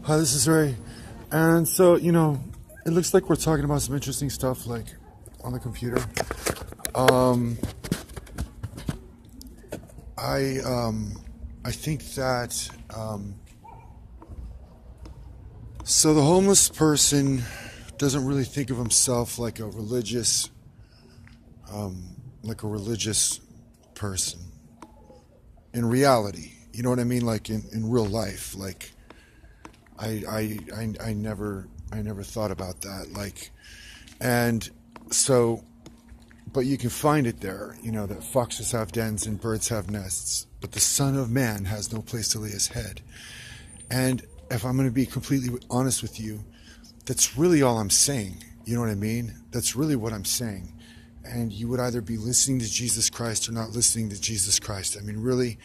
Hi, this is Ray. And so, it looks like we're talking about some interesting stuff, like, on the computer. I think that, so the homeless person doesn't really think of himself like a religious person in reality. You know what I mean? Like in real life. Like I never thought about that. Like, and so, but you can find it there, that foxes have dens and birds have nests, but the Son of Man has no place to lay his head. And if I'm going to be completely honest with you, that's really all I'm saying. You know what I mean? That's really what I'm saying. And you would either be listening to Jesus Christ or not listening to Jesus Christ. I mean, really,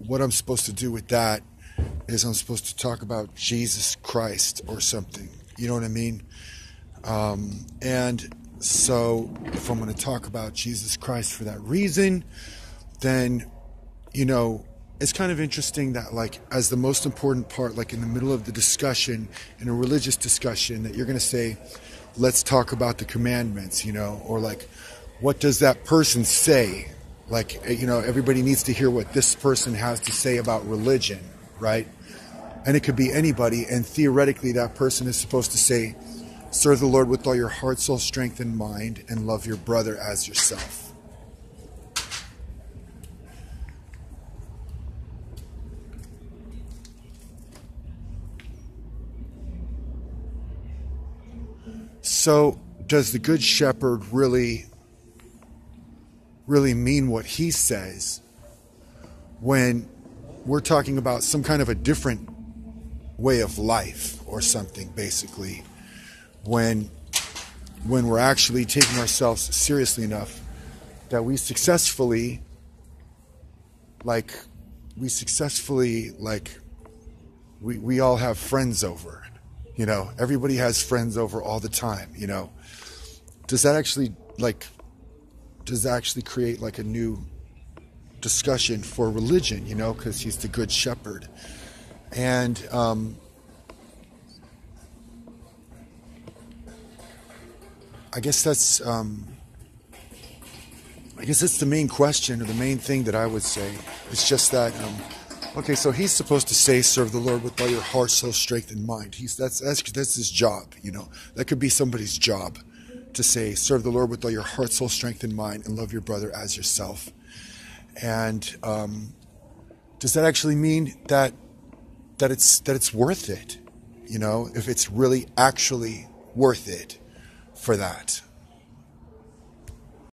what I'm supposed to do with that is I'm supposed to talk about Jesus Christ or something. You know what I mean? And so if I'm going to talk about Jesus Christ for that reason, then, it's kind of interesting that, like, as the most important part, like in the middle of the discussion, in a religious discussion, that you're going to say, let's talk about the commandments, or like, what does that person say? Like, everybody needs to hear what this person has to say about religion, right? And it could be anybody, and theoretically that person is supposed to say, serve the Lord with all your heart, soul, strength, and mind, and love your brother as yourself. So, does the Good Shepherd really mean what he says when we're talking about some kind of a different way of life or something, basically, when we're actually taking ourselves seriously enough that we successfully we all have friends over, everybody has friends over all the time, does that actually create like a new discussion for religion, because he's the Good Shepherd. And I guess that's the main question, or the main thing that I would say. It's just that okay, so he's supposed to say, serve the Lord with all your heart, soul, strength, and mind. That's his job, That could be somebody's job, to say, serve the Lord with all your heart, soul, strength, and mind, and love your brother as yourself. And does that actually mean that it's worth it? If it's really actually worth it for that.